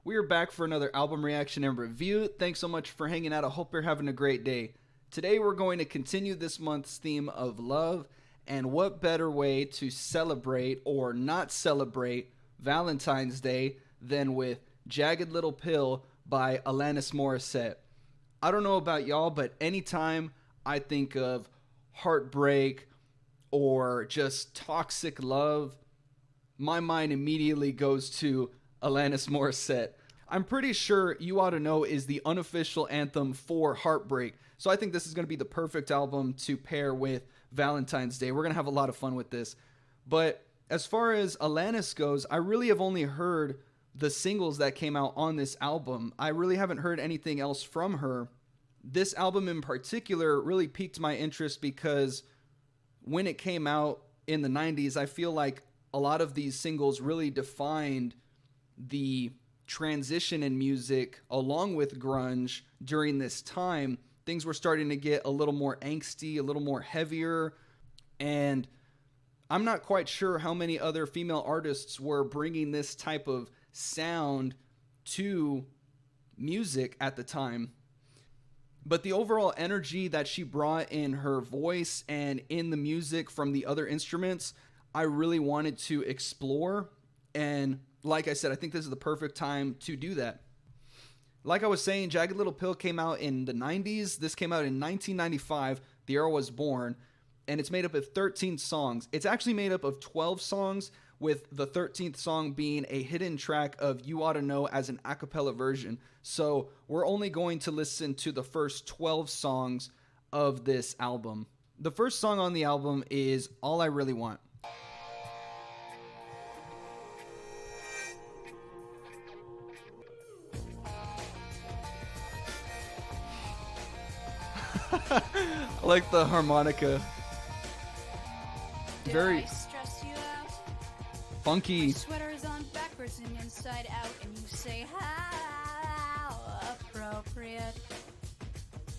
We are back for another album reaction and review. Thanks so much for hanging out. I hope you're having a great day. Today we're going to continue this month's theme of love, and what better way to celebrate or not celebrate Valentine's Day than with Jagged Little Pill by Alanis Morissette. I don't know about y'all, but anytime I think of heartbreak or just toxic love, my mind immediately goes to Alanis Morissette. I'm pretty sure You Oughta Know is the unofficial anthem for heartbreak. So I think this is going to be the perfect album to pair with Valentine's Day. We're going to have a lot of fun with this. But as far as Alanis goes, I really have only heard the singles that came out on this album. I really haven't heard anything else from her. This album in particular really piqued my interest because when it came out in the 90s, I feel like a lot of these singles really defined the transition in music along with grunge during this time. Things were starting to get a little more angsty, a little more heavier, and I'm not quite sure how many other female artists were bringing this type of sound to music at the time. But the overall energy that she brought in her voice and in the music from the other instruments, I really wanted to explore. And like I said, I think this is the perfect time to do that. Like I was saying, Jagged Little Pill came out in the 90s. This came out in 1995. The year I was born. And it's made up of 13 songs. It's actually made up of 12 songs, with the 13th song being a hidden track of You Oughta Know as an a cappella version. So we're only going to listen to the first 12 songs of this album. The first song on the album is All I Really Want. I like the harmonica. Very funky. My sweater's on backwards and inside out, and you say how appropriate.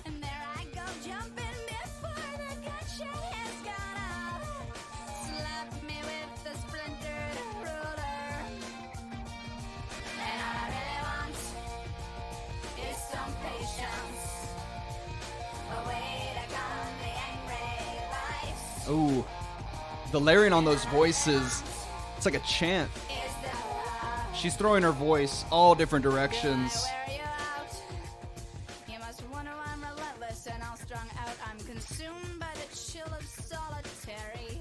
And there I go jumping before the gunshot has gone off. Slapped me with the splintered ruler. And all I really want is some patience. A way to calm the angry life. Ooh, the layering on those voices. It's like a chant. She's throwing her voice all different directions. You must wonder why I'm relentless and all strung out. I'm consumed by the chill of solitary.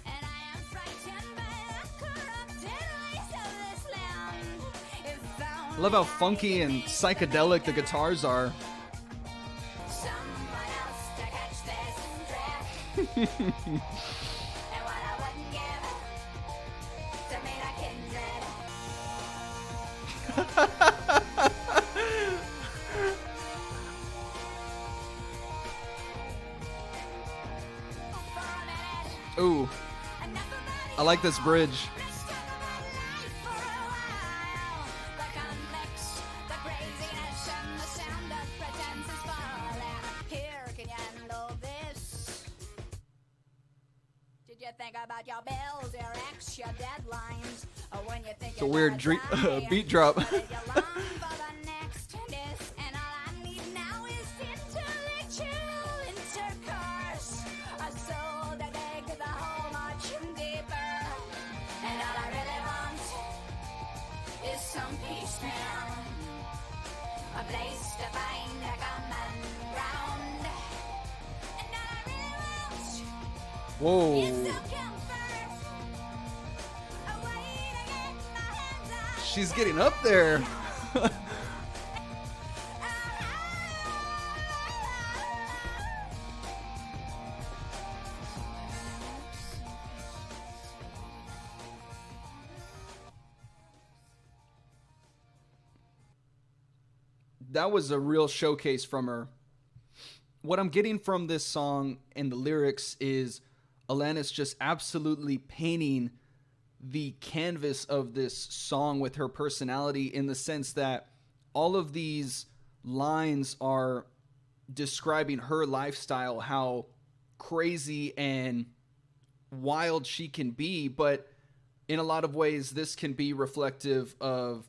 And I am frightened by the corrupted ways of this land. I love how funky and psychedelic the guitars are. Someone else to catch this drift. Ooh, I like this bridge. Did you think about your bills, your ex, your deadlines? Or when you think It's a weird beat drop. Some peace now, a place to find a common ground, and all I really want is Whoa. some comfort, a way to get my hands on. She's getting up there. That was a real showcase from her. What I'm getting from this song and the lyrics is Alanis just absolutely painting the canvas of this song with her personality, in the sense that all of these lines are describing her lifestyle, how crazy and wild she can be, but in a lot of ways this can be reflective of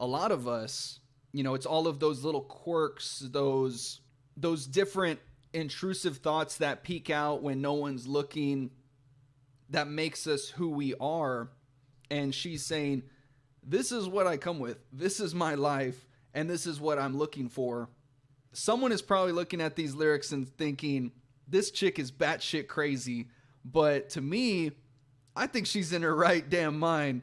a lot of us, it's all of those little quirks, those different intrusive thoughts that peek out when no one's looking, that makes us who we are. And she's saying, this is what I come with. This is my life. And this is what I'm looking for. Someone is probably looking at these lyrics and thinking, this chick is batshit crazy. But to me, I think she's in her right damn mind,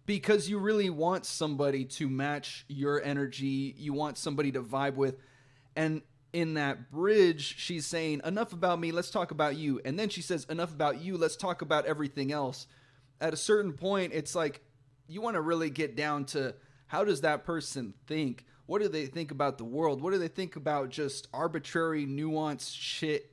because you really want somebody to match your energy. You want somebody to vibe with. And in that bridge, she's saying, enough about me, let's talk about you. And then she says, enough about you, let's talk about everything else. At a certain point, it's like, you want to really get down to, how does that person think? What do they think about the world? What do they think about just arbitrary, nuanced shit?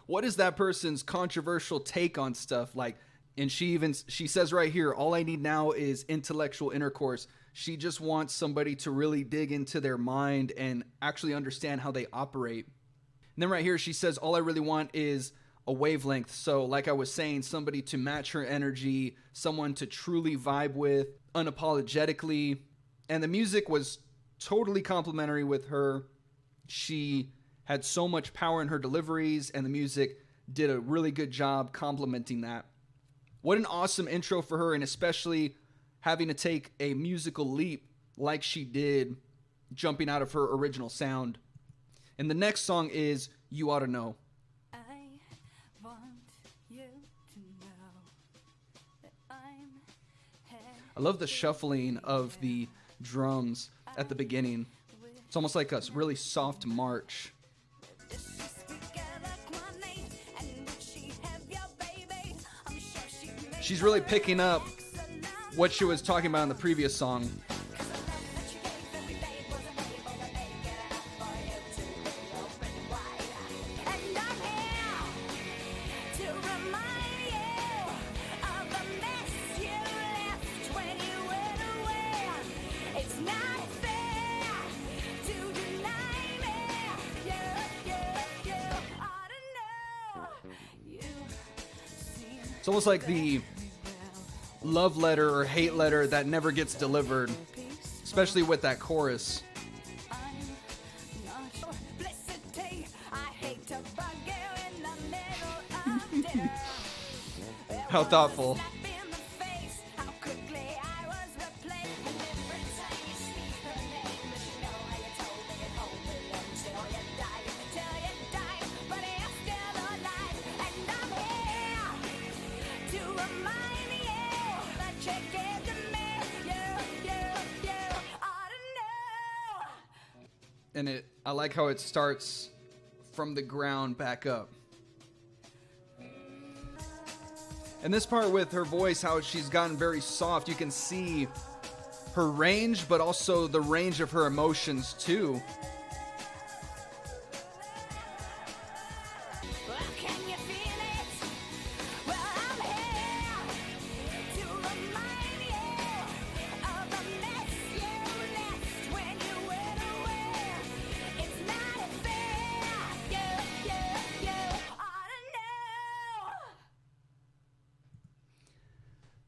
What is that person's controversial take on stuff? Like, and she says right here, all I need now is intellectual intercourse. She just wants somebody to really dig into their mind and actually understand how they operate. And then right here, she says, all I really want is a wavelength. So like I was saying, somebody to match her energy, someone to truly vibe with unapologetically. And the music was totally complimentary with her. She had so much power in her deliveries, and the music did a really good job complementing that. What an awesome intro for her, and especially having to take a musical leap like she did, jumping out of her original sound. And the next song is You Oughta Know. I want you to know that I love the shuffling of the drums at the beginning. It's almost like a really soft march. She's really picking up what she was talking about in the previous song. It's almost like the love letter or hate letter that never gets delivered, especially with that chorus. How thoughtful. And I like how it starts from the ground back up. And this part with her voice, how she's gotten very soft, you can see her range, but also the range of her emotions too.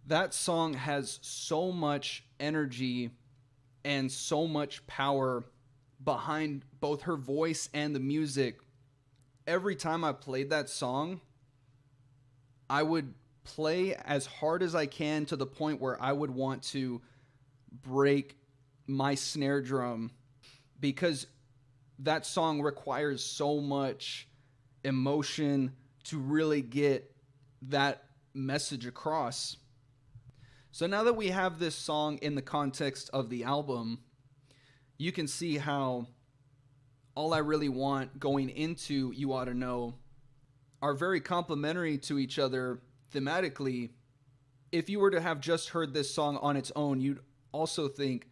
That song has so much energy and so much power behind both her voice and the music. Every time I played that song, I would play as hard as I can to the point where I would want to break my snare drum, because that song requires so much emotion to really get that message across. So now that we have this song in the context of the album, you can see how All I Really Want going into You Oughta Know are very complementary to each other thematically. If you were to have just heard this song on its own, you'd also think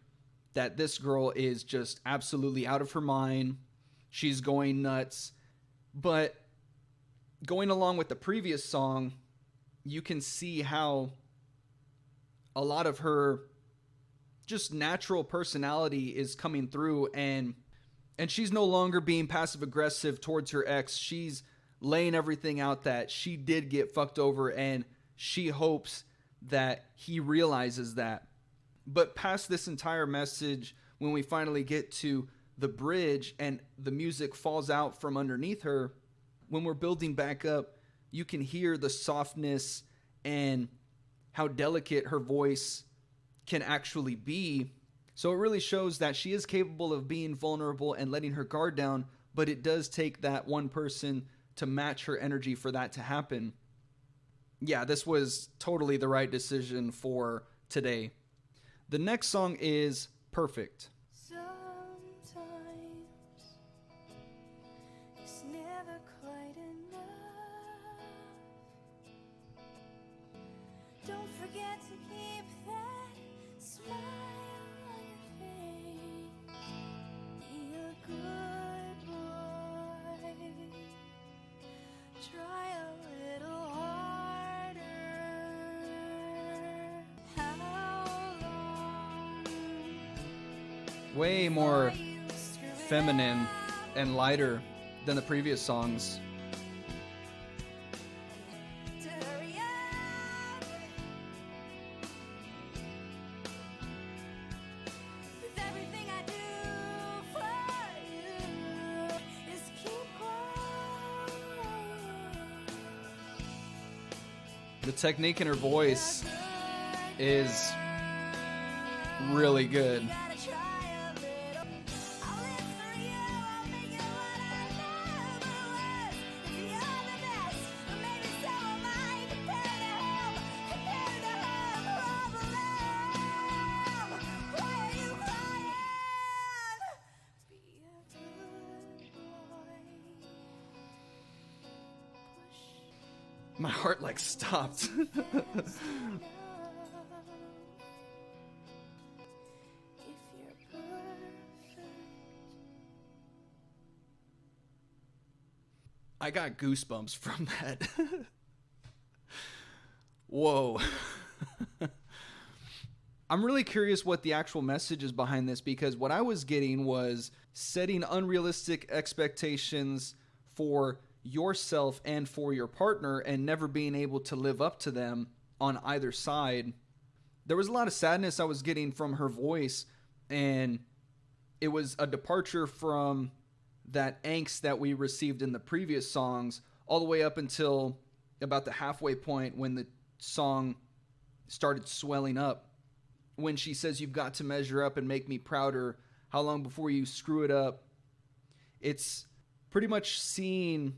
that this girl is just absolutely out of her mind. She's going nuts. But going along with the previous song, you can see how a lot of her just natural personality is coming through, and she's no longer being passive aggressive towards her ex. She's laying everything out that she did get fucked over, and she hopes that he realizes that. But past this entire message, when we finally get to the bridge and the music falls out from underneath her, when we're building back up, you can hear the softness and how delicate her voice can actually be. So it really shows that she is capable of being vulnerable and letting her guard down, but it does take that one person to match her energy for that to happen. Yeah, this was totally the right decision for today. The next song is Perfect. Sometimes it's never quite enough. Don't forget to keep that smile on your face. Be a good boy. Try a little harder. How long? Way more feminine and lighter than the previous songs. To hurry up. With everything I do for you is keep quiet. The technique in her voice is really good. You gotta try a little. I'll live for you. I'll make it what I never was. If you're the best, maybe so am I. Compare to her problem. Why are you crying? Be a good boy. Push. My heart like stopped. If you're perfect. I got goosebumps from that. Whoa. I'm really curious what the actual message is behind this, because what I was getting was setting unrealistic expectations for yourself and for your partner and never being able to live up to them on either side. There was a lot of sadness I was getting from her voice, and it was a departure from that angst that we received in the previous songs all the way up until about the halfway point when the song started swelling up. When she says, "You've got to measure up and make me prouder. How long before you screw it up?" It's pretty much seeing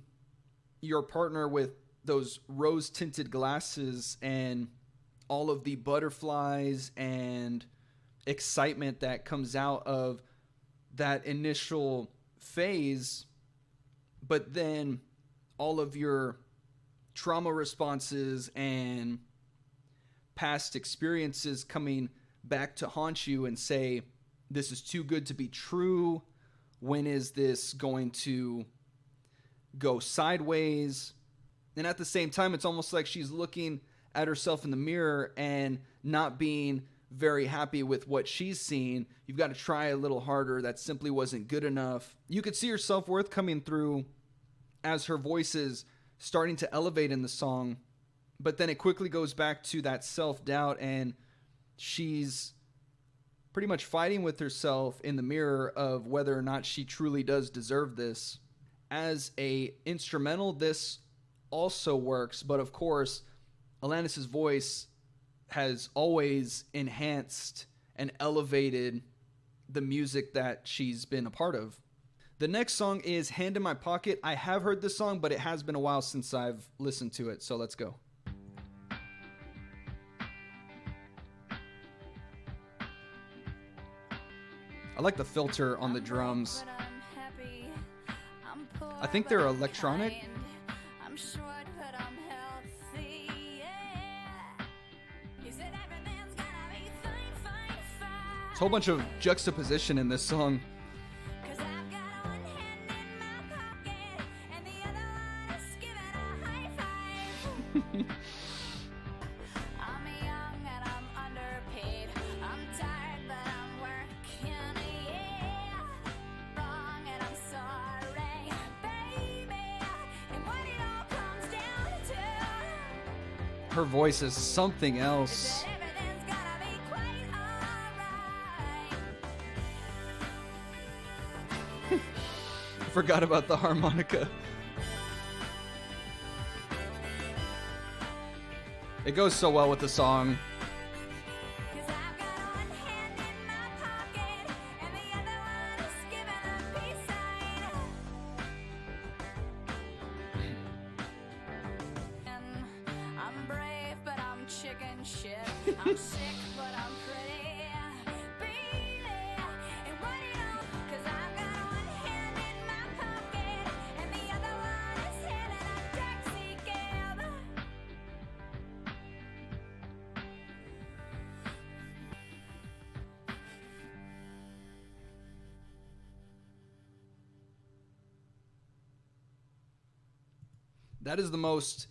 your partner with those rose-tinted glasses and all of the butterflies and excitement that comes out of that initial phase, but then all of your trauma responses and past experiences coming back to haunt you and say, this is too good to be true. When is this going to go sideways? And at the same time, it's almost like she's looking at herself in the mirror and not being very happy with what she's seeing. You've got to try a little harder. That simply wasn't good enough. You could see her self-worth coming through as her voice is starting to elevate in the song, but then it quickly goes back to that self-doubt, and she's pretty much fighting with herself in the mirror of whether or not she truly does deserve this. As a instrumental, this also works, but of course, Alanis' voice has always enhanced and elevated the music that she's been a part of. The next song is Hand in My Pocket. I have heard this song, but it has been a while since I've listened to it, so let's go. I like the filter on the drums. I think they're electronic. I'm short, but I'm healthy, yeah. You said everything's gonna be fine, fine, fine. There's a whole bunch of juxtaposition in this song. 'Cause I've got one hand in my pocket, and the other one is giving a high five. I'm young and I'm underpaid. I'm tired, but I'm working, yeah. Wrong and I'm sorry, baby. And what it all comes down to Her voice is something else. is that everything's gonna be quite Forgot about the harmonica. It goes so well with the song. 'Cause I've got one hand in my pocket and the other one is giving a peace sign. And I'm brave, but I'm chicken shit. I'm sick, but I'm pretty. Baby, and what do you know? 'Cause I've got one hand in my pocket and the other one is handing a taxi cab. That is the most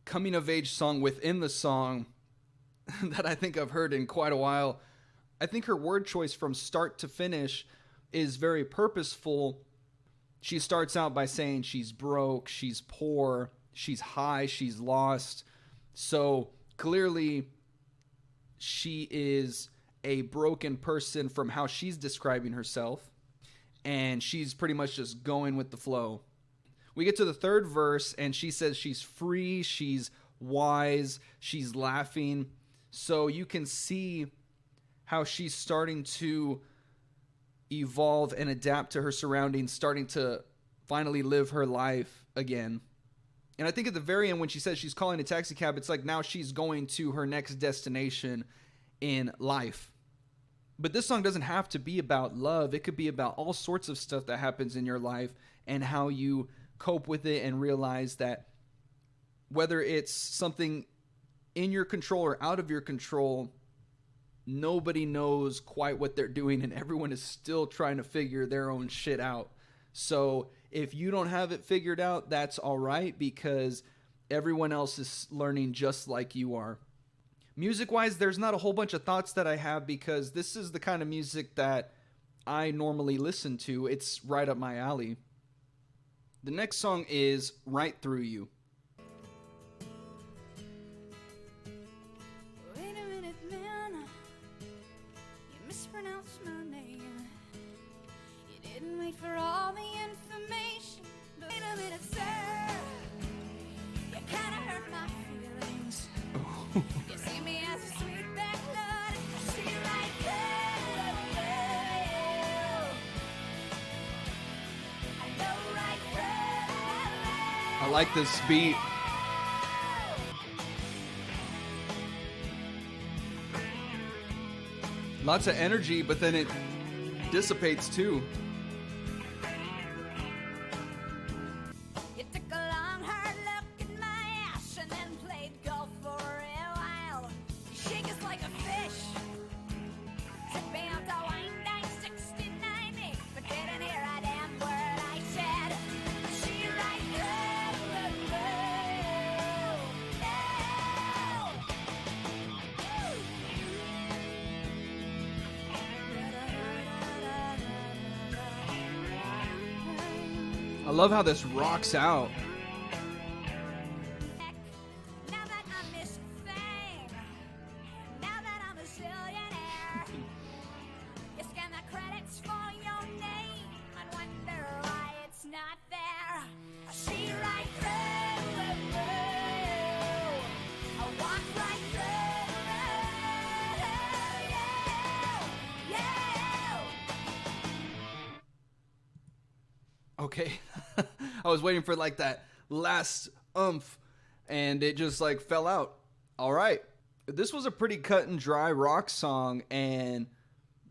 coming of age song within the song that I think I've heard in quite a while. I think her word choice from start to finish is very purposeful. She starts out by saying she's broke, she's poor, she's high, she's lost. So clearly she is a broken person from how she's describing herself, and she's pretty much just going with the flow. We get to the third verse, and she says she's free, she's wise, she's laughing. So you can see how she's starting to evolve and adapt to her surroundings, starting to finally live her life again. And I think at the very end, when she says she's calling a taxi cab, it's like now she's going to her next destination in life. But this song doesn't have to be about love. It could be about all sorts of stuff that happens in your life and how you cope with it and realize that whether it's something in your control or out of your control, nobody knows quite what they're doing, and everyone is still trying to figure their own shit out. So if you don't have it figured out, that's all right, because everyone else is learning just like you are. Music-wise, there's not a whole bunch of thoughts that I have, because this is the kind of music that I normally listen to. It's right up my alley. The next song is Right Through You. Wait a minute, man. You mispronounced my name. You didn't wait for all the information. But wait a minute, sir. You kinda hurt my feelings. You see me as a sweet back blood. I see right through you. I know right through. I like this beat. Lots of energy, but then it dissipates too. You took a long, hard look at my ass and then played golf for a while. You shake us like a fish. Took me out to wine dine 69, but didn't hear a damn word I said. See right through you. I love how this rocks out. Now that I'm Miss Fame, now that I'm a zillionaire, you scan the credits for your name and wonder why it's not there. I see right through you. I walk right through you. Okay. I was waiting for like that last oomph, and it just like fell out. All right. This was a pretty cut and dry rock song, and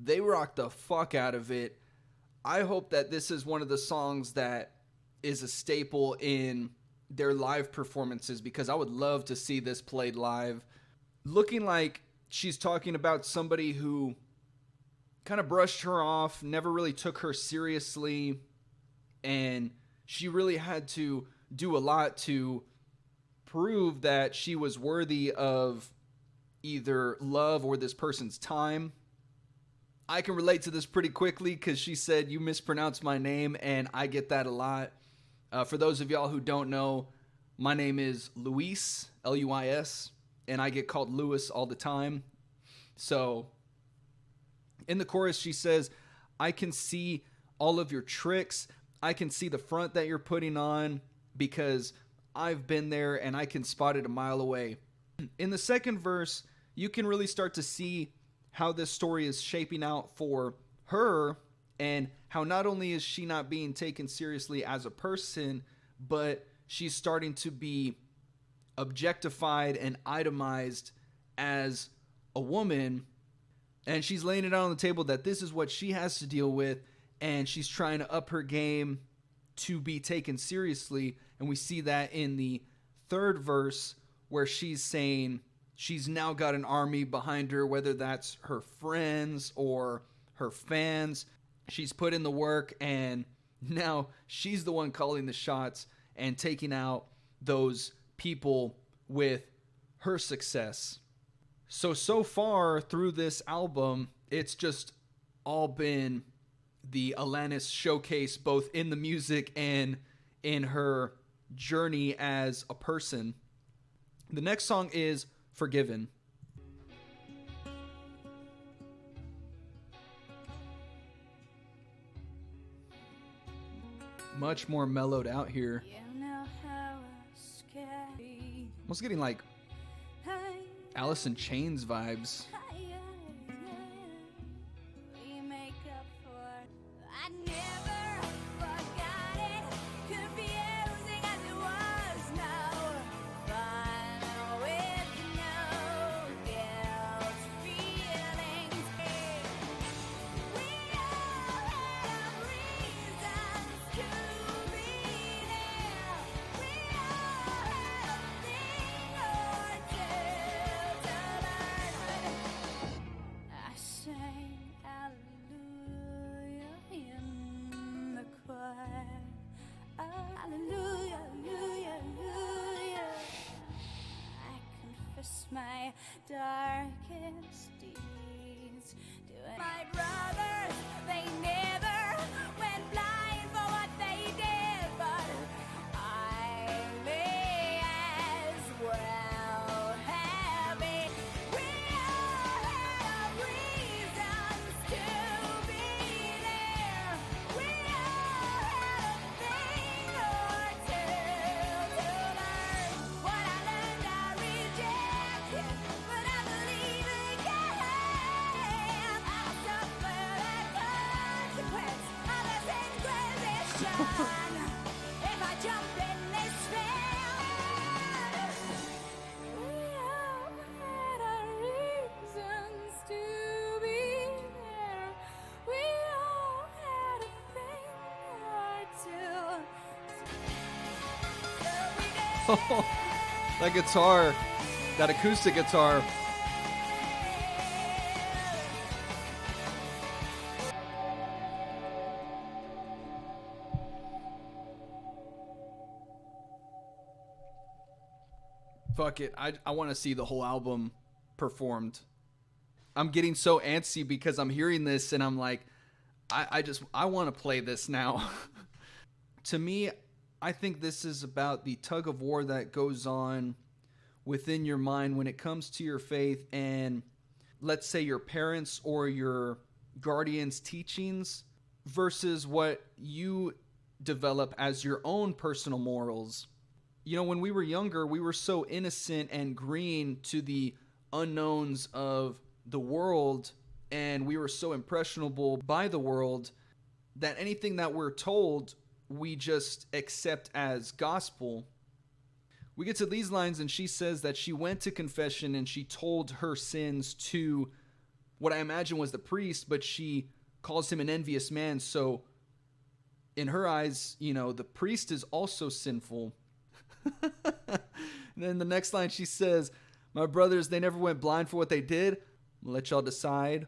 they rocked the fuck out of it. I hope that this is one of the songs that is a staple in their live performances, because I would love to see this played live. Looking like she's talking about somebody who kind of brushed her off, never really took her seriously, and she really had to do a lot to prove that she was worthy of either love or this person's time. I can relate to this pretty quickly because she said, "You mispronounced my name," and I get that a lot. For those of y'all who don't know, my name is Luis, Luis, and I get called Lewis all the time. So in the chorus, she says, "I can see all of your tricks. I can see the front that you're putting on because I've been there and I can spot it a mile away. In the second verse, you can really start to see how this story is shaping out for her and how not only is she not being taken seriously as a person, but she's starting to be objectified and itemized as a woman. And she's laying it out on the table that this is what she has to deal with, and she's trying to up her game to be taken seriously. And we see that in the third verse where she's saying she's now got an army behind her, whether that's her friends or her fans. She's put in the work, and now she's the one calling the shots and taking out those people with her success. So far through this album, it's just all been the Alanis showcase, both in the music and in her journey as a person. The next song is Forgiven. Much more mellowed out here. Almost getting like Alice in Chains vibes. My darkest deeds, doing my brothers, they never went blind for what they did, but I may as well have it. We all had reasons to be there. We all had a thing or two to learn. What I learned I rejected, but I believe again. I suffer the consequence of this inquisition. If I jump in this field, we all had our reasons to be there. We all had a thing or two. So we did. That guitar, that acoustic guitar. Fuck it. I want to see the whole album performed. I'm getting so antsy because I'm hearing this and I'm like, I want to play this now. To me, I think this is about the tug of war that goes on within your mind when it comes to your faith and, let's say, your parents or your guardians' teachings versus what you develop as your own personal morals. You know, when we were younger, we were so innocent and green to the unknowns of the world, and we were so impressionable by the world that anything that we're told, we just accept as gospel. We get to these lines, and she says that she went to confession and she told her sins to what I imagine was the priest, but she calls him an envious man. So in her eyes, you know, the priest is also sinful. And then the next line she says, my brothers, they never went blind for what they did. I'll let y'all decide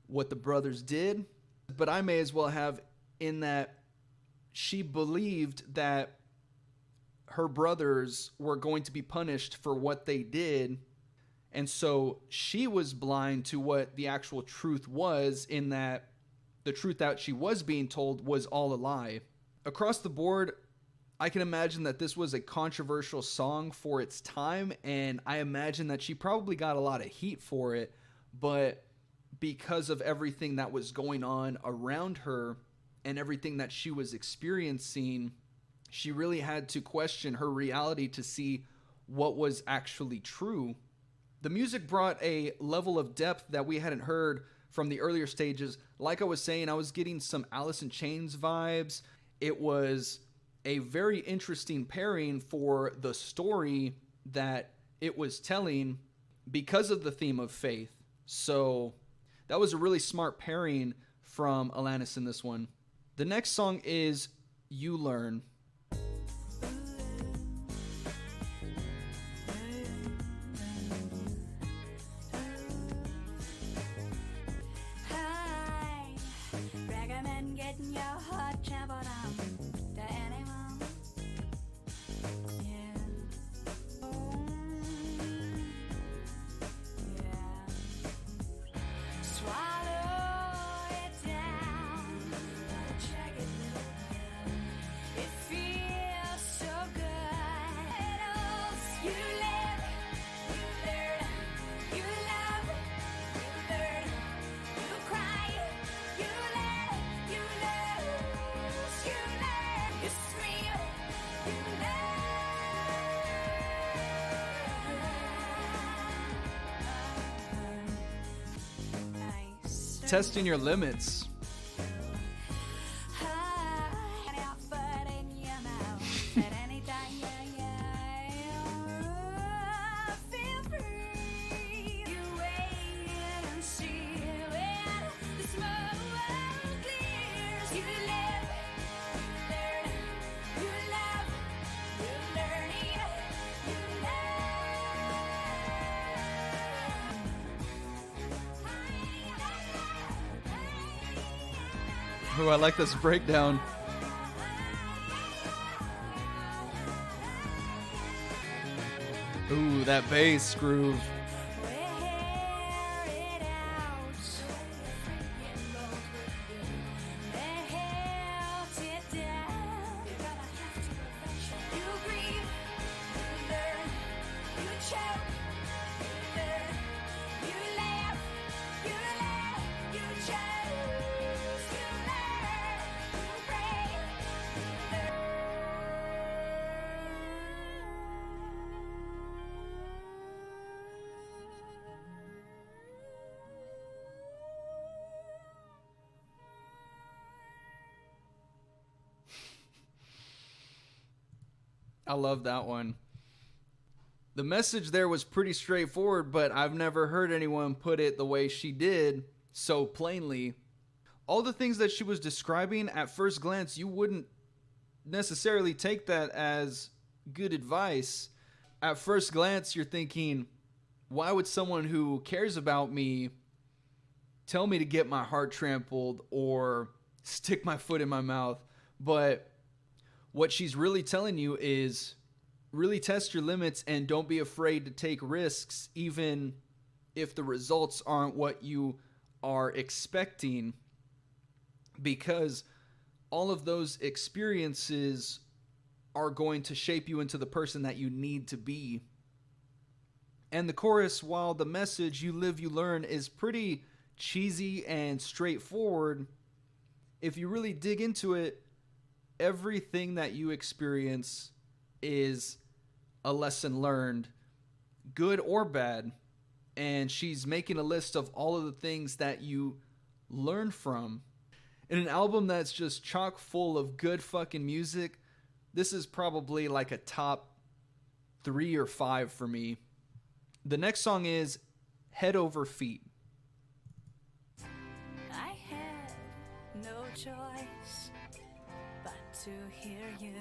what the brothers did. But I may as well have, in that she believed that her brothers were going to be punished for what they did. And so she was blind to what the actual truth was, in that the truth that she was being told was all a lie. Across the board, I can imagine that this was a controversial song for its time, and I imagine that she probably got a lot of heat for it, but because of everything that was going on around her and everything that she was experiencing, she really had to question her reality to see what was actually true. The music brought a level of depth that we hadn't heard from the earlier stages. Like I was saying, I was getting some Alice in Chains vibes. It was a very interesting pairing for the story that it was telling because of the theme of faith. So that was a really smart pairing from Alanis in this one. The next song is You Learn. Testing your limits. Ooh, I like this breakdown. Ooh, that bass groove. I love that one. The message there was pretty straightforward, but I've never heard anyone put it the way she did so plainly. All the things that she was describing at first glance, you wouldn't necessarily take that as good advice. At first glance, you're thinking, why would someone who cares about me tell me to get my heart trampled or stick my foot in my mouth? But what she's really telling you is really test your limits and don't be afraid to take risks, even if the results aren't what you are expecting, because all of those experiences are going to shape you into the person that you need to be. And the chorus, while the message, you live, you learn, is pretty cheesy and straightforward, if you really dig into it, everything that you experience is a lesson learned, good or bad. And she's making a list of all of the things that you learn from. In an album that's just chock full of good fucking music, this is probably like a top 3 or 5 for me. The next song is Head Over Feet. I had no choice but to hear you.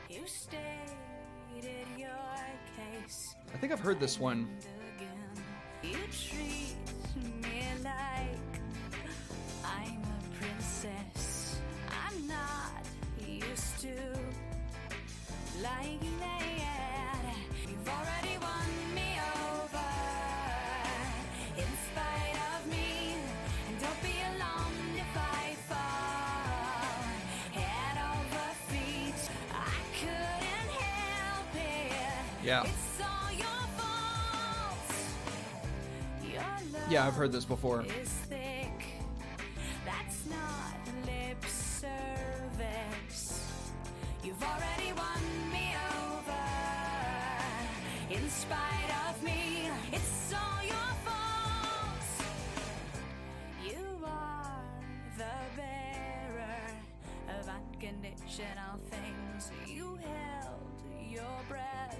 You stated your case. I think I've heard this one. You treat me like I'm a princess. I'm not used to like that. You've already won me over in spite of me. And don't be alarmed if I fall head over feet. I couldn't help it. Yeah. It's all your fault. Your love Yeah, I've heard this before. is thick. That's not lip service. in spite of me. It's all your fault. You are the bearer of unconditional things. You held your breath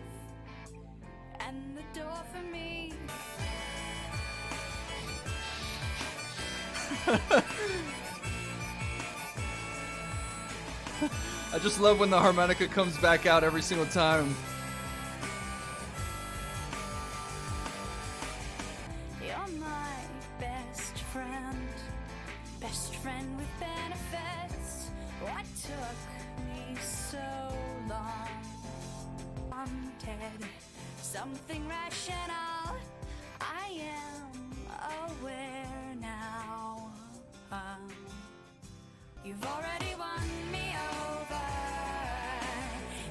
and the door for me. I just love when the harmonica comes back out every single time. You're my best friend with benefits. What took me so long? Wanted something rational. I am aware now. You've already won me over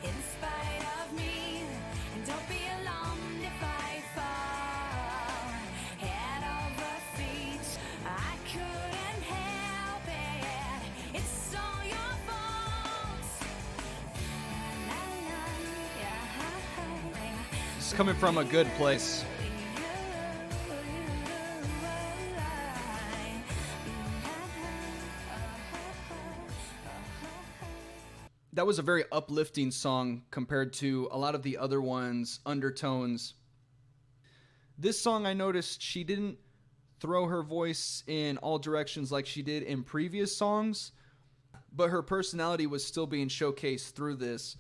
in spite of me. And don't be alarmed if I fall head over feet. I couldn't help it. It's all your fault. It's coming from a good place. That was a very uplifting song compared to a lot of the other ones, undertones. This song, I noticed she didn't throw her voice in all directions like she did in previous songs, but her personality was still being showcased through this.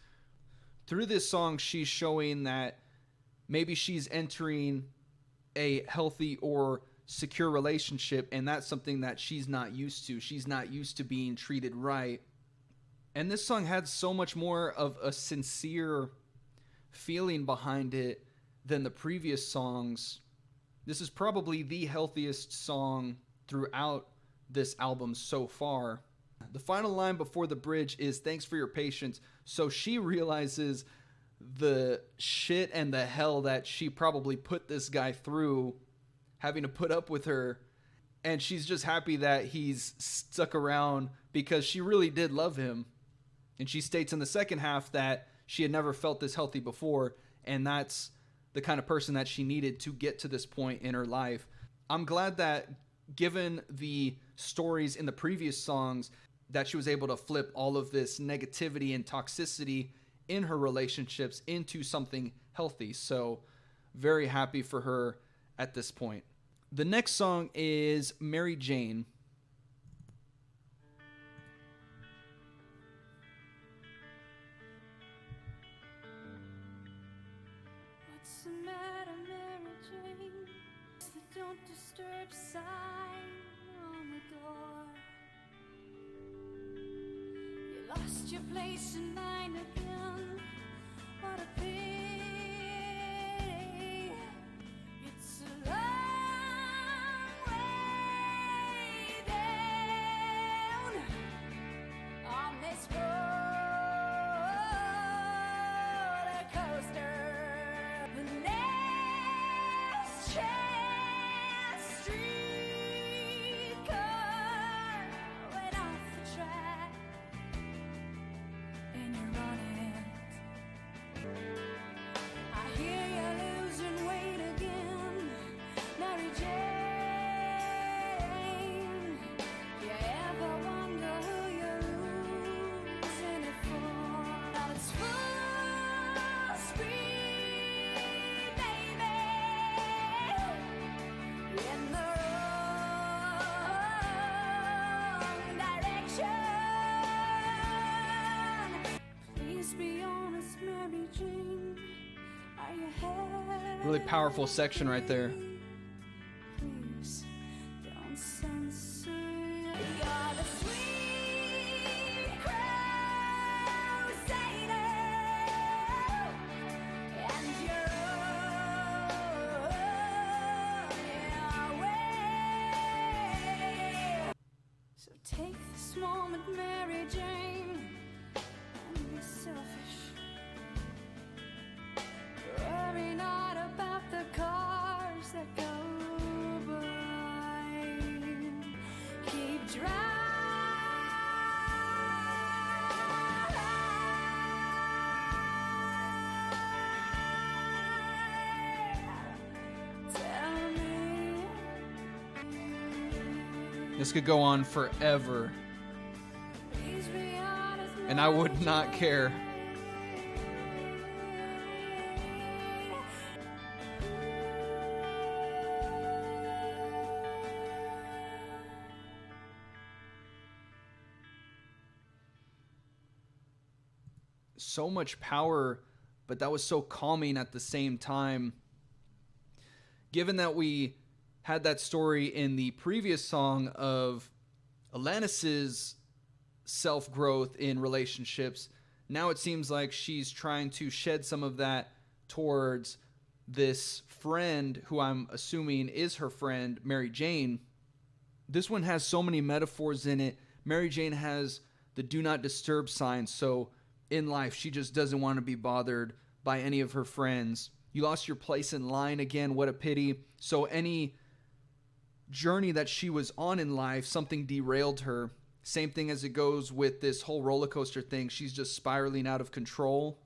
Through this song, she's showing that maybe she's entering a healthy or secure relationship, and that's something that she's not used to. She's not used to being treated right. And this song had so much more of a sincere feeling behind it than the previous songs. This is probably the healthiest song throughout this album so far. The final line before the bridge is "Thanks for your patience." So she realizes the shit and the hell that she probably put this guy through, having to put up with her. And she's just happy that he's stuck around because she really did love him. And she states in the second half that she had never felt this healthy before, and that's the kind of person that she needed to get to this point in her life. I'm glad that, given the stories in the previous songs, that she was able to flip all of this negativity and toxicity in her relationships into something healthy. So, very happy for her at this point. The next song is Mary Jane. What's the matter, Mary Jane? It's the don't disturb sign on the door. You lost your place in line again. What a pity. It's a long way down on this roller coaster. The next chance streetcar went off the track, and you're on it. I hear you're losing weight again, Mary Jane. You ever wonder who you're losing it for? Now it's full speed, baby, in the wrong direction. Please be honest, Mary Jane. Are you happy? Really powerful section right there. Please don't censor. You're the sweet crusader, and you're on your way. So take this moment, Mary Jane, and be selfish. Worry not about the cars that go by. Keep This could go on forever, and I would not care. So much power, but that was so calming at the same time. Given that we had that story in the previous song of Alanis's self-growth in relationships, now it seems like she's trying to shed some of that towards this friend who I'm assuming is her friend, Mary Jane. This one has so many metaphors in it. Mary Jane has the do not disturb sign, so in life she just doesn't want to be bothered by any of her friends. You lost your place in line again, what a pity. So any journey that she was on in life, something derailed her. Same thing as it goes with this whole roller coaster thing. She's just spiraling out of control.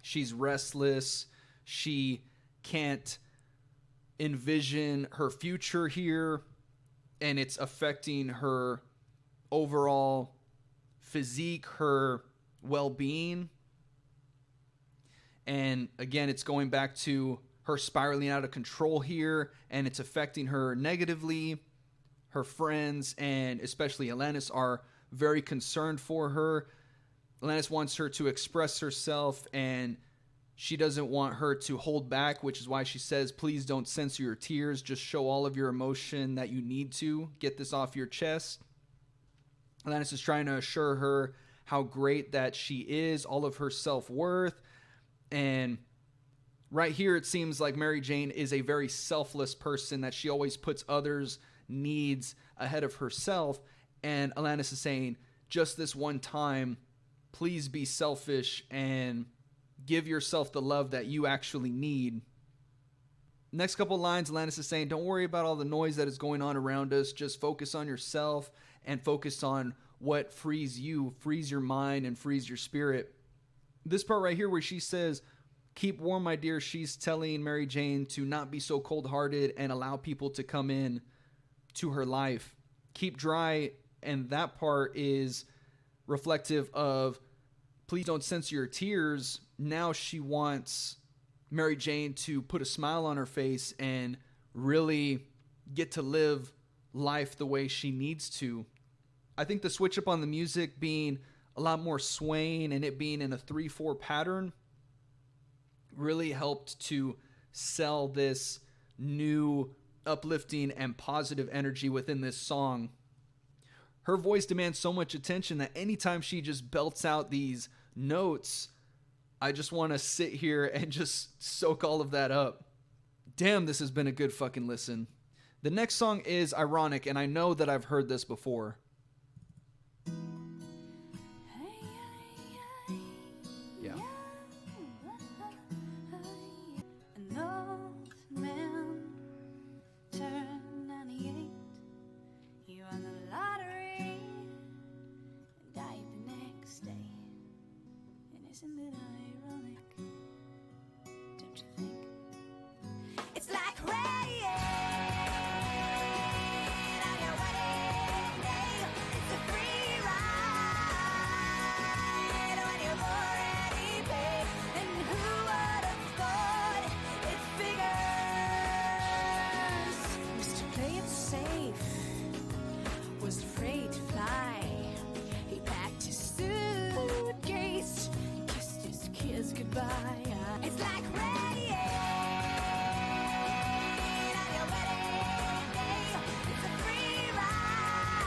She's restless. She can't envision her future here, and it's affecting her overall physique, her well-being. And again, it's going back to her spiraling out of control here, and it's affecting her negatively. Her friends, and especially Alanis, are very concerned for her. Alanis wants her to express herself, and she doesn't want her to hold back, which is why she says, please don't censor your tears. Just show all of your emotion that you need to. Get this off your chest. Alanis is trying to assure her how great that she is, all of her self-worth. And right here, it seems like Mary Jane is a very selfless person, that she always puts others' needs ahead of herself. And Alanis is saying, just this one time, please be selfish and give yourself the love that you actually need. Next couple lines, Alanis is saying, don't worry about all the noise that is going on around us. Just focus on yourself and focus on what frees you, frees your mind and frees your spirit. This part right here where she says, keep warm, my dear. She's telling Mary Jane to not be so cold-hearted and allow people to come in to her life. Keep dry, and that part is reflective of please don't censor your tears. Now she wants Mary Jane to put a smile on her face and really get to live life the way she needs to. I think the switch up on the music being a lot more swaying and it being in a 3/4 pattern really helped to sell this new uplifting and positive energy within this song. Her voice demands so much attention that anytime she just belts out these notes, I just want to sit here and just soak all of that up. Damn, this has been a good fucking listen. The next song is Ironic, and I know that I've heard this before. Yeah. An old man turned 98. He won the lottery and died the next day. And isn't it ironic? Don't you think? It's like rain on your wedding day. It's a free ride when you've already paid. And who would have thought it figures? Used to play it safe, was afraid to fly. He packed his suitcase, kissed his kids goodbye. It's like rain on your wedding day. It's a free ride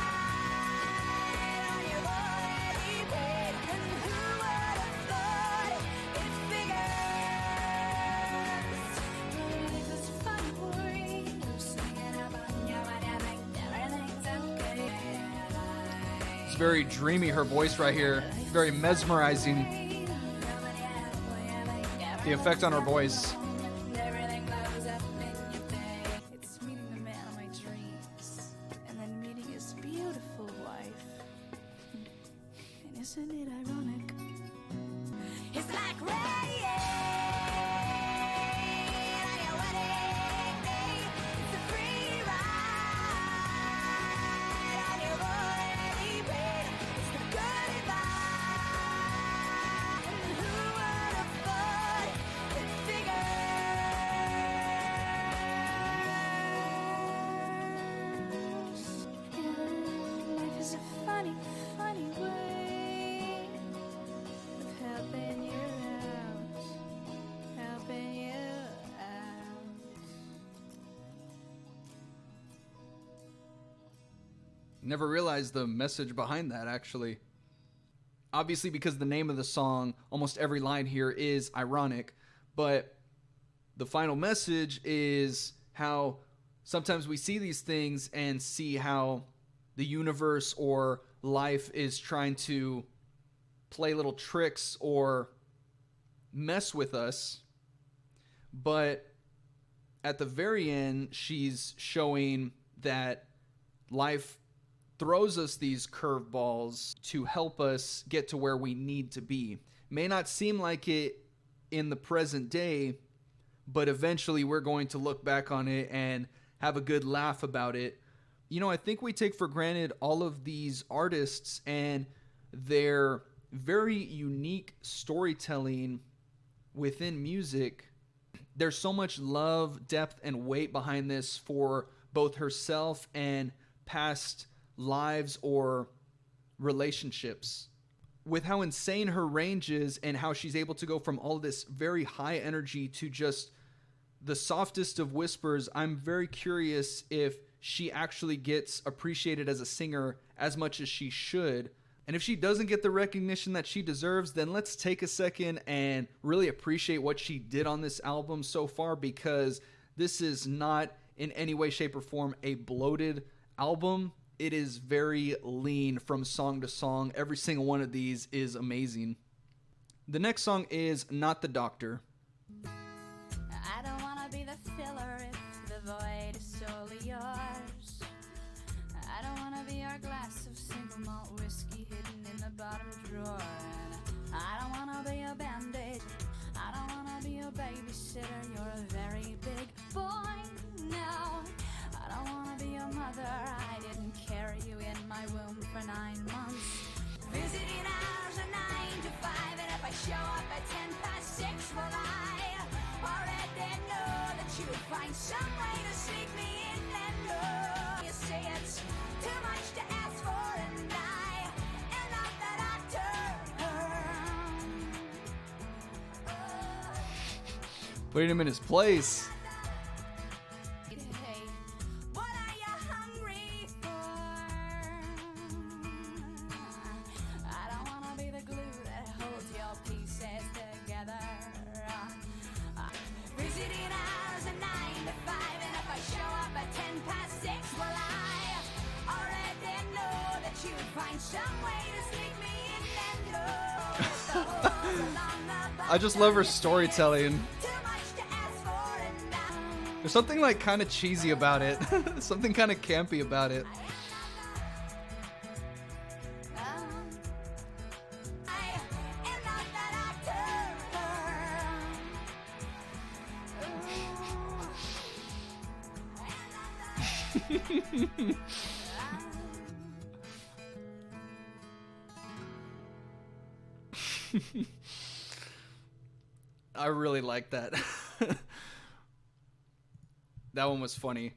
when you've already paid. And who would have thought it figures? But life is fun for you, singing about your wedding, everything's okay. It's very dreamy, her voice right here. Very mesmerizing. The effect on her voice. Everything blows up in your face. It's meeting the man of my dreams, and then meeting his beautiful wife. And isn't it ironic? It's like rain on your wedding day. It's a free ride Never realized the message behind that, actually. Obviously, because the name of the song, almost every line here is ironic, but the final message is how sometimes we see these things and see how the universe or life is trying to play little tricks or mess with us. But at the very end, she's showing that life throws us these curveballs to help us get to where we need to be. May not seem like it in the present day, but eventually we're going to look back on it and have a good laugh about it. You know, I think we take for granted all of these artists and their very unique storytelling within music. There's so much love, depth, and weight behind this for both herself and past lives or relationships. With how insane her range is and how she's able to go from all this very high energy to just the softest of whispers, I'm very curious if she actually gets appreciated as a singer as much as she should. And if she doesn't get the recognition that she deserves, then let's take a second and really appreciate what she did on this album so far, because this is not in any way, shape, or form a bloated album. It is very lean from song to song. Every single one of these is amazing. The next song is Not the Doctor. I don't wanna be the filler if the void is solely yours. I don't wanna be your glass of single malt whiskey hidden in the bottom drawer. And I don't wanna be a band-aid. I don't wanna be a babysitter. You're a very big boy now. I don't wanna be your mother. I didn't carry you in my womb for 9 months. Visiting hours are 9 to 5, and if I show up at 6:10, well, I already know that you'll find some way to sneak me in and know. You say it's too much to ask for, and I am not the doctor. Putting him in his place. Hey, what are you hungry for? I don't wanna be the glue that holds your pieces together. Visiting hours are 9 to 5, and if I show up at 6:10, well, I already know that you'd find some way to sneak me in and know. I just love her storytelling. Too much to ask for, and There's something like kind of cheesy about it. Something kind of campy about it. I really like that. That one was funny.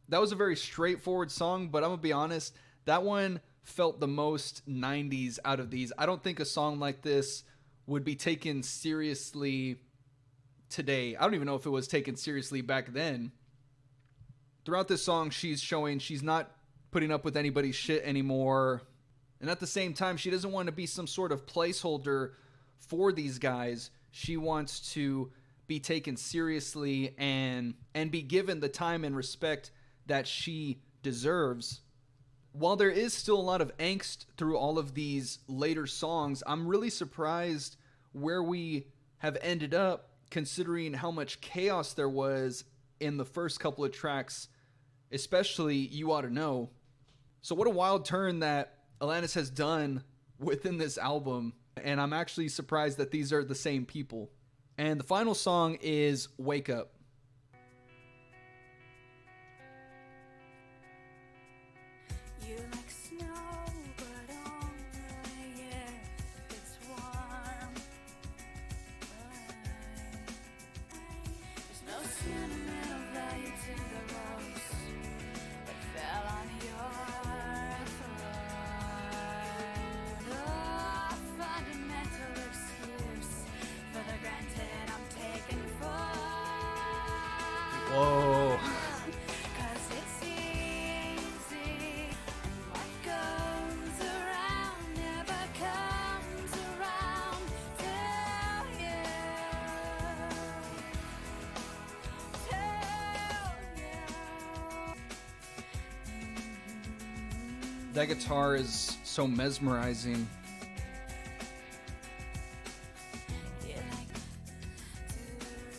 That was a very straightforward song, but I'm gonna be honest, that one felt the most 90s out of these. I don't think a song like this would be taken seriously today. I don't even know if it was taken seriously back then. Throughout this song, she's showing she's not putting up with anybody's shit anymore. And at the same time, she doesn't want to be some sort of placeholder for these guys. She wants to be taken seriously and be given the time and respect that she deserves. While there is still a lot of angst through all of these later songs, I'm really surprised where we have ended up, considering how much chaos there was in the first couple of tracks, especially You Oughta Know. So what a wild turn that Alanis has done within this album, and I'm actually surprised that these are the same people. And the final song is Wake Up. you like snow, but only if it's warm. There's no sentimental value to the rose that fell on your floor. No fundamental excuse for the granted I'm taken for. That guitar is so mesmerizing. You like to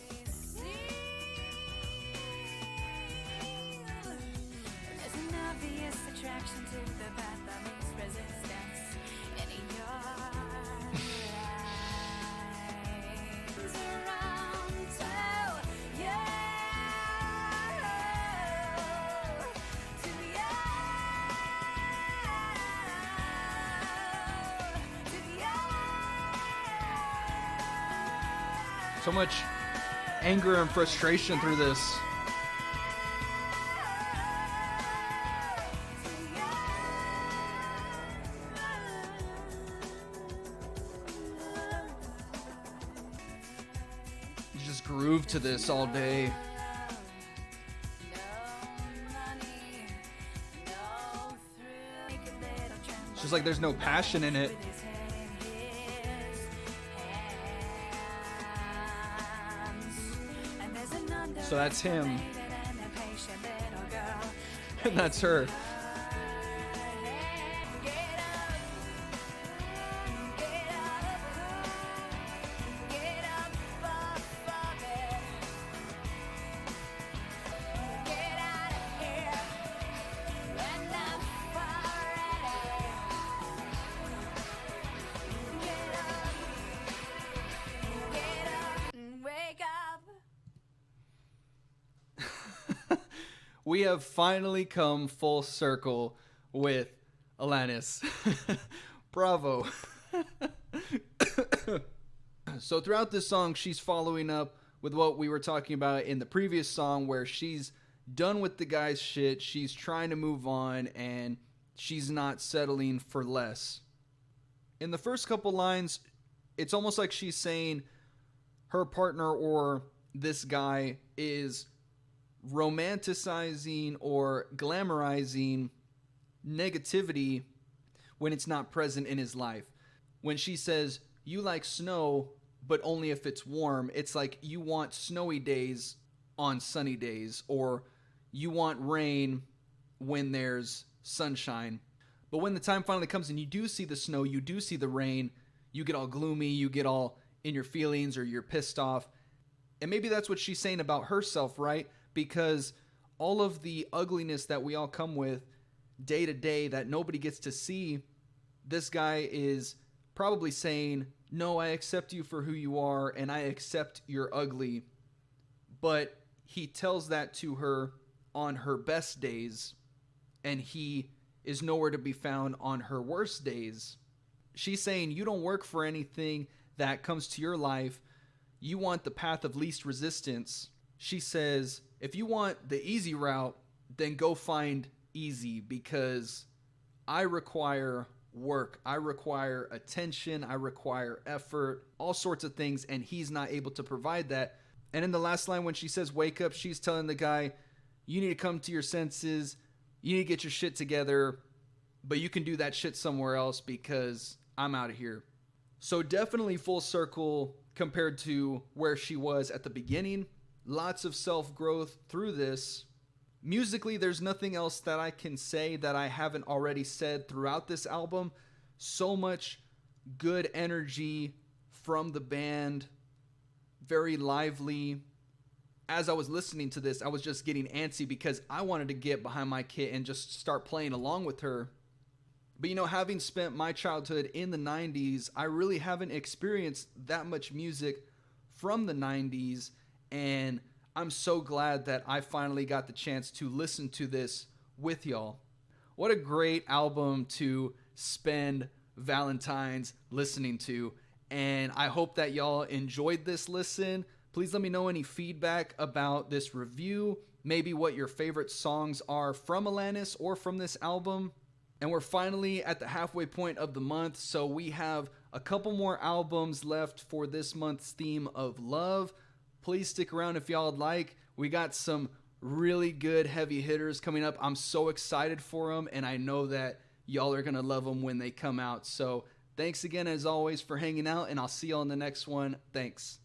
receive. There's an obvious attraction to the path that makes resistance in your eyes. Around to you, So much anger and frustration through this. You just groove to this all day. It's just like there's no passion in it. So that's him. And that's her. We have finally come full circle with Alanis. Bravo. So throughout this song, she's following up with what we were talking about in the previous song, where she's done with the guy's shit, she's trying to move on, and she's not settling for less. In the first couple lines, it's almost like she's saying her partner or this guy is romanticizing or glamorizing negativity when it's not present in his life. When she says, you like snow, but only if it's warm, it's like you want snowy days on sunny days, or you want rain when there's sunshine. But when the time finally comes and you do see the snow, you do see the rain, you get all gloomy, you get all in your feelings, or you're pissed off. And maybe that's what she's saying about herself, right? Because all of the ugliness that we all come with day to day that nobody gets to see, this guy is probably saying, no, I accept you for who you are, and I accept you're ugly. But he tells that to her on her best days, and he is nowhere to be found on her worst days. She's saying, you don't work for anything that comes to your life. You want the path of least resistance. She says, if you want the easy route, then go find easy, because I require work. I require attention. I require effort, all sorts of things, and he's not able to provide that. And in the last line, when she says wake up, she's telling the guy, you need to come to your senses. You need to get your shit together, but you can do that shit somewhere else because I'm out of here. So definitely full circle compared to where she was at the beginning. Lots of self-growth through this. Musically, there's nothing else that I can say that I haven't already said throughout this album. So much good energy from the band. Very lively. As I was listening to this, I was just getting antsy because I wanted to get behind my kit and just start playing along with her. But you know, having spent my childhood in the 90s, I really haven't experienced that much music from the 90s. And I'm so glad that I finally got the chance to listen to this with y'all. What a great album to spend Valentine's listening to. And I hope that y'all enjoyed this listen. Please let me know any feedback about this review. Maybe what your favorite songs are from Alanis or from this album. And we're finally at the halfway point of the month. So we have a couple more albums left for this month's theme of love. Please stick around if y'all would like. We got some really good heavy hitters coming up. I'm so excited for them, and I know that y'all are going to love them when they come out. So thanks again, as always, for hanging out, and I'll see y'all in the next one. Thanks.